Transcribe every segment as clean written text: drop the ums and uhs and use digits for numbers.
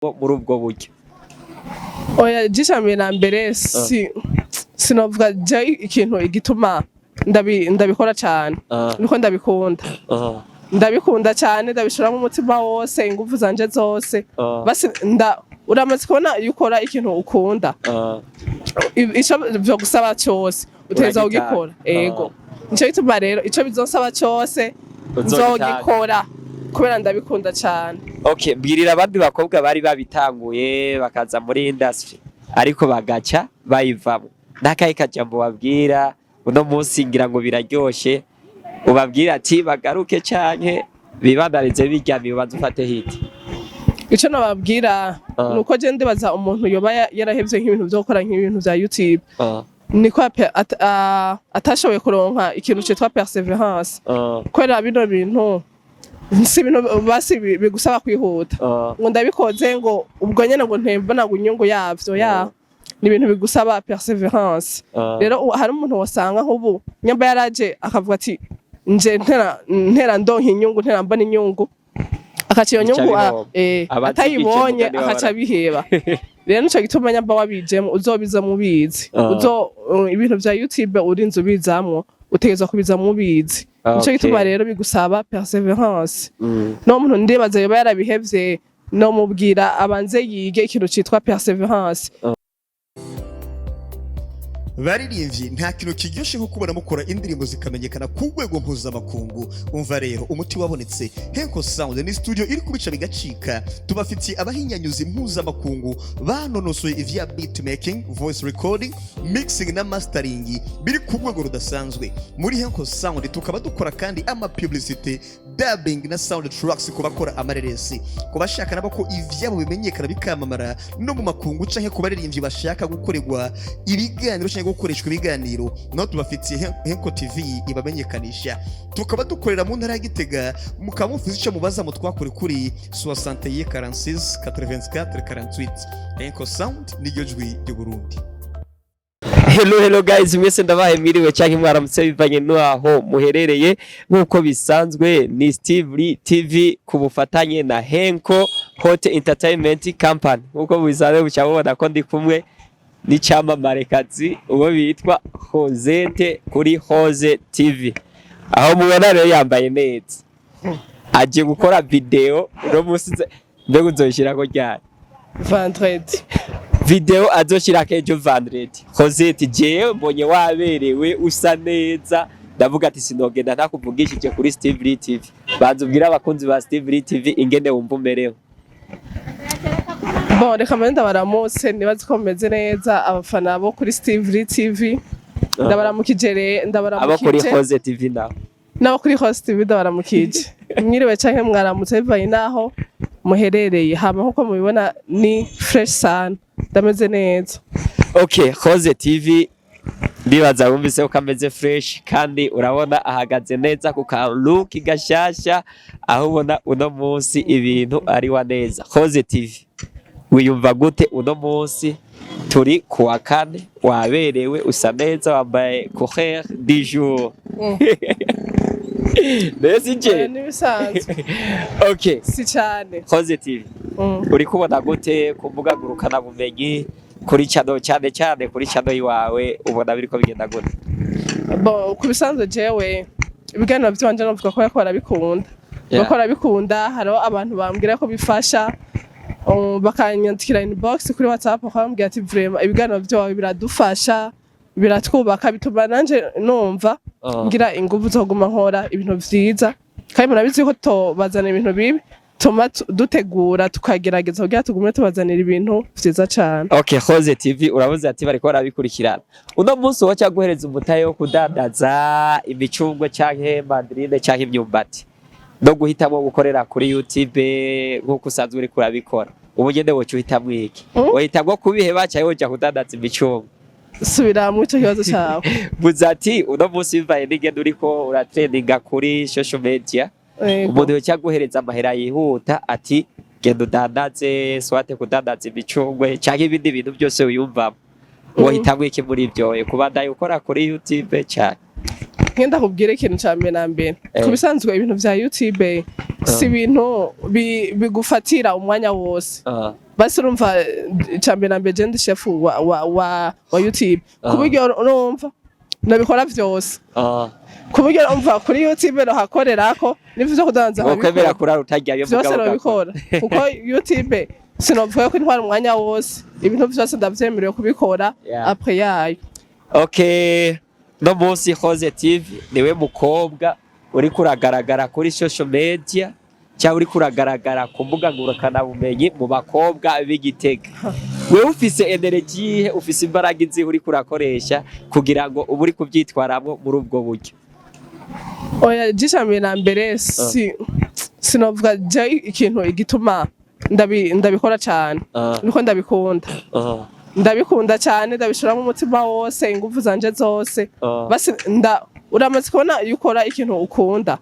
muri ubwo buryo. Oya jishamye na mbere sinovuga je ikintu igituma ndabikora cyane niko ndabikunda ndabikunda cyane ndabishiramo umutima wose ingufu zanje zose basi uramaze kubona yukora ikintu ukunda ico byo gusaba cyose uteza ugikora ego nico gituma rero ico bizonsaba cyose nzogikora kubera ndabikunda cyane. Okay, bwirira abandi bakobwa bari babitanguye bakaza muri industry ariko bagaca bayivamo nakaye kajambo babwira uno munsi ngira ngo biraryoshe ubabwira ati bagaruke canke bibandarize biryamiye ubanze ufate hit. Ico nababwira nuko je ndibaza umuntu yoba yarahevye nk'ibintu byo gukora nk'ibintu bya YouTube niko atashoboye kuronka ikintu cyitwa perseverance kwera bino bintu si ibintu basi bigusaba kwihuta ngo ndabikoze ngo ubwo nyene ngo ntembona gunyungu yavyo ni ibintu bigusaba perseverance. Rero hari umuntu wasanga nk'ubu nyamba yaraje akavuga ati nje ntera ndonka inyungu ntera mbona inyungu akaciyo nyungu atayibonye akaca biheba. Rero nico gituma nyamba wabijemo uzobiza mubizi ibintu vya YouTube urinze ubizamwo utegezwa kubiza mubizi. Nico gituma rero bigusaba perseverance. No muntu ndibaza yoba yarabihevye no mubwira abanze yige ikintu citwa perseverance. Baririmbyi nta kintu kiryoshe nko kubona mukora indirimbo zikamenyekana ku rwego mpuzamakungu. Umva rero umuti wabonetse Henko Sound ni studio iri kubica bigacika. Tubafitiye abahinyanyuzi mpuzamakungu banonosoye ivya beat making, voice recording, mixing na mastering biri ku rwego rudasanzwe. Muri Henko Sound tukaba dukora kandi ama publicity, dubbing na sound tracks ku bakora amareresi, ku bashaka nabo ko ivyabo bimenyekana bikamamara no mu makungu canke ku baririmbyi bashaka gukorerwa ibiganiro canke gukoreshwa ibiganiro. No tubafitiye Henko TV ibamenyekanisha. Tukaba dukorera mu ntara ya Gitega mukamufuza ico mubaza mu twakore kuri 61 46 84 48. Henko Sound niryo jwi ryo Burundi. Hello guys, mwese ndabahe miriwe canke mwaramutse bivanye n'aho muherereye. Nkuko bisanzwe ni STIVI TV ku bufatanye na Henko Hot Entertainment Company. Nkuko bizana bucabona ko ndi kumwe n'icamamare kazi uwo bitwa Rosette kuri Irakoze TV. Aho mubona rero yambaye neza aje gukora video no musize mbego uzoshira ko ryari vendredi video azoshira kejo vendredi. Rosette je mbonye waberewe usa neza ndavuga ati sinogenda ntakuvugishije kuri STIVI TV. Bazubwira abakunzi ba STIVI TV ingene wumva umereho. Bon, reka menda baramutse nibaze ko meze neza abafana bo kuri STIVI TV. Ndabaramukije abo kuri Irakoze TV nabo kuri Irakoze TV ndabaramukije. Mwiriwe canke mwaramutse bivanye naho muherereye. Hama nkuko mubibona ni fresh sana ndameze neza. Okay, Irakoze TV ndibaza wumvise ko ameze fresh kandi urabona ahagaze neza ku ka look gashasha aho ubona uno munsi ibintu ari wa neza. Irakoze TV wiyumva gute uno munsi turi kuwa kane waberewe usa neza wambaye gukorera du jour? Nezi je nibisanzwe. Okay, si cyane. Irakoze TV uri kubona gute kumbuga gurukana bumenyi kuri cyane kuri channel yawe ubona biriko bigenda gute? Bon, kubisanzwe jewe ibiganiro byanje novuga ko yakora bikunda bakora bikunda. Hariho abantu bambwira ko bifasha bakanyandikira inbox kuri WhatsApp bakambwira ati vraiment ibiganiro byawe biradufasha biratwubaka bituma nanje numva ngira ingufu zo guma nkora ibintu vyiza kandi murabizi ko tobazana ibintu bibi tuma dutegura tukagerageza kugira tugume tubazanira ibintu vyiza cyane. Okay, Irakoze TV urabuze ati bariko barabikurikirana uno munsi wo cyaguhereza umutaye wo kudandaza imicungwe canke mandarine canke imyumbati no guhitamo gukorera kuri YouTube nkuko usanzwe uri kurabikora ubugende wocu hitamwe iki wohitamwe kubiheba cyaye woja kudandaza imicungwe? Subira mu cyo kibazo cyawe. Buzati uno munsi bivaye n'ingendo uriko uratrendinga kuri social media umuntu cyaguhereza amahera yihuta ati genda udandaze swate kudandaza imicungwe canke ibindi bintu byose uyumvamo wohitamwe iki muri ibyo kubandanya ukora kuri YouTube cyane? Ngenda kubwire ikintu cyane na mbere kubisanzwe ibintu vya YouTube si ibintu bigufatira umwanya wose basi urumva icambere na mbere je ndi chef wa YouTube kuburyo urumva nabikora vyose kuburyo urumva kuri YouTube no hakorerako n'ivyo vyo kudanza ukwemera kurara utajyayo vyose nabikora kuko YouTube sinovuga ko intwara umwanya wose ibintu vyose ndavyemerewe kubikora après yayo. Okay, no munsi Rosette niwe mukobwa uri kuragaragara kuri social media cyangwa uri kuragaragara ku mbuga ngurukana bumenyi mu bakobwa b'Igitega. Wewe ufise energy, ufise imbaraga izi uri kurakoresha kugira ngo ubu uri kuvyitwaramo muri ubwo buryo. Oya jishamye na mbere sinovuga je ikintu igituma ndabikora cyane niko ndabikunda ndabikunda cyane ndabishiramo umutima wose ingufu zanje zose basi uramaze kubona yukora ikintu ukunda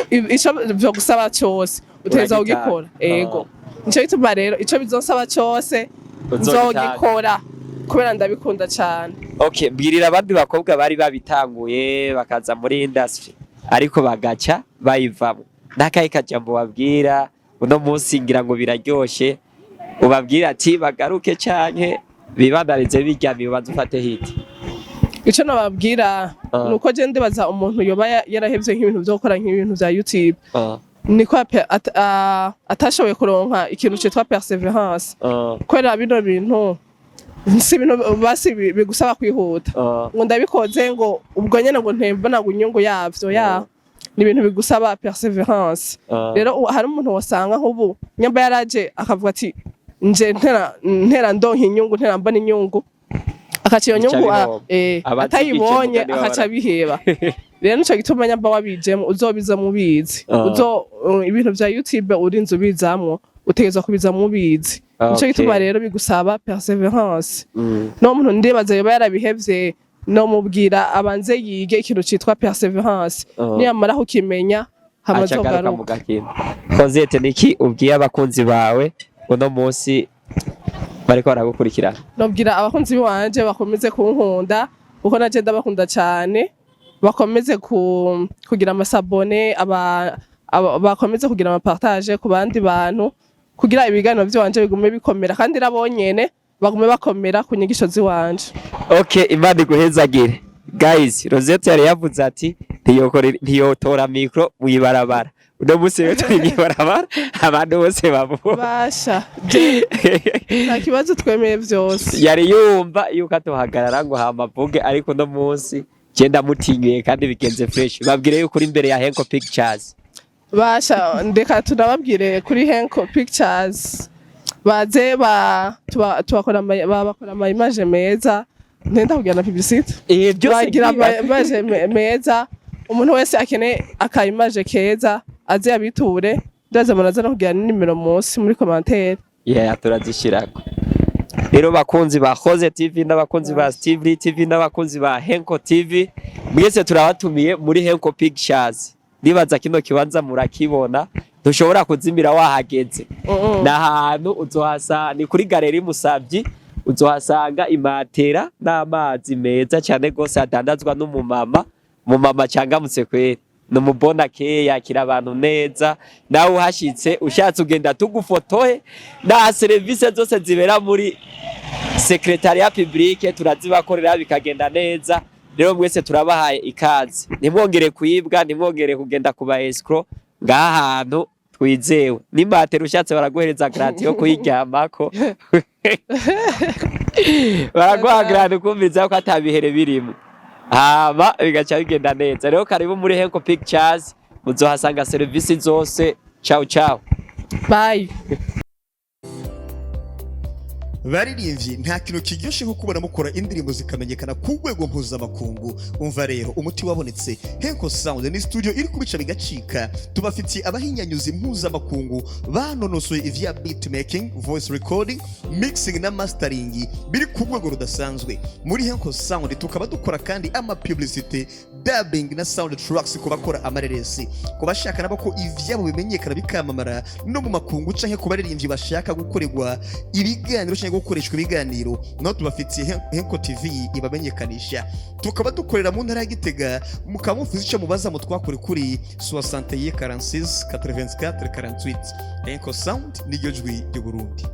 ico byo gusaba cyose uteza ugikora ego nico gituma rero ico bizonsaba cyose nzogikora kubera ndabikunda cyane. Okay, mbwirira abandi bakobwa bari babitanguye bakaza muri industry ariko bagaca bayivamo ndakaye kajambo babwira uno munsi ngira ngo biraryoshe ubabwira ati bagaruke canke bibandarize biryamiye ubanza ufate hiti. Ico nababwira nuko je ndibaza umuntu yoba yarahevye nk'ibintu byo gukora nk'ibintu bya YouTube niko atashoboye kuronka ikintu citwa perseverance kwera bino bintu si bino basi bigusaba kwihuta ngo ndabikoze ngo ubwo nyene ngo ntembona gunyungu yavyo ni ibintu bigusaba perseverance. Rero hari umuntu wasanga nk'ubu nyamba yaraje akavuga ati nje ntera ndonka inyungu ntera mbona inyungu akaciyo nyungu atayibonye akaca biheba. Rero nico gituma nyamba wabijemo uzobiza mubizi ibintu vya YouTube urinze ubizamwo utegezwa kubiza mubizi nico gituma rero bigusaba perseverance. No muntu ndibaza yoba yarabihevye no mubwira abanze yige ikintu citwa perseverance niyamara kukimenya hamazogaruka. Rosette niki ubwiye abakunzi bawe uno munsi bariko baragukurikirana? Nobwira abakunzi banje bakomeze kunkunda kuko naje ndabakunda cyane bakomeze kugira amasabone bakomeze kugira amapartage ku bandi bantu kugira ibiganiro by'wanje bigume bikomera kandi rabonyene bagume bakomera ku nyigisho ziwanje. Okay, Imana iguhezagire. Guys, Rosette yari yavuze ati ntiyotora micro wibarabara. Uno munsi rero turi mwibarabara abantu bose bavuga. Basha. Nta kibazo twemeye vyose. Yari yumva yuko atohagarara ngo hamavuge ariko no munsi genda mutinyuye kandi bigenze fresh. Babwire yuko uri imbere ya Henko Pictures. Basha ndeka tunababwire kuri Henko Pictures. Baze bakora ama image meza ntenda kugana publicity byose bagira image meza umuntu wese akene aka image keza aze abiture ndaza muraza no kugira nimero munsi muri commentaire turazishirako. Rero bakunzi ba Cose TV n'abakunzi ba STIVI TV n'abakunzi ba Henko TV mwese turabatumiye muri Henko Pictures. Nibaza kino kibanza murakibona dushobora kuzimira wahageze n'ahantu uzohasa ni kuri galeri Musavyi uzohasanga imatera n'amazi meza cyane gose adandazwa n'umumama cyangamutse kweri numubona ke yakira abantu neza nawe uhashitse ushatse ugenda tugufotoye na service zose zibera muri secretariat public turazibakorera bikagenda neza. Rero mwese turabahaye ikaze ntimwongere kuyibwa ntimwongere kugenda kuba escrow ngaha hantu twizewe n'imatera ushatse baraguhereza grant yo kuyiryamako baraguha grant kumviza ko atabihere birimo hama bigaca bigenda neza. Rero karibu muri Henko Pictures muzohasanga service zose. Ciao ciao, bye. Baririmbyi nta kintu kiryoshe nko kubona mukora indirimbo zikamenyekana ku rwego mpuzamakungu. Umva rero umuti wabonetse. Henko Sound ni studio iri kubica bigacika. Tubafitiye abahinyanyuzi mpuzamakungu banonosoye ivya beat making, voice recording, mixing na mastering biri ku rwego rudasanzwe. Muri Henko Sound tukaba dukora kandi ama publicity, dubbing na sound tracks ku bakora amareresi, ku bashaka nabo ko ivyabo bimenyekana bikamamara no mu makungu canke ku baririmbyi bashaka gukorerwa ibiganiro canke gukoreshwa ibiganiro. No tubafitiye Henko TV ibamenyekanisha. Tukaba dukorera mu ntara ya Gitega mukamufuza ico mubaza mutwakore kuri 61 46 84 48. Henko Sound ni jwi ry'u Burundi.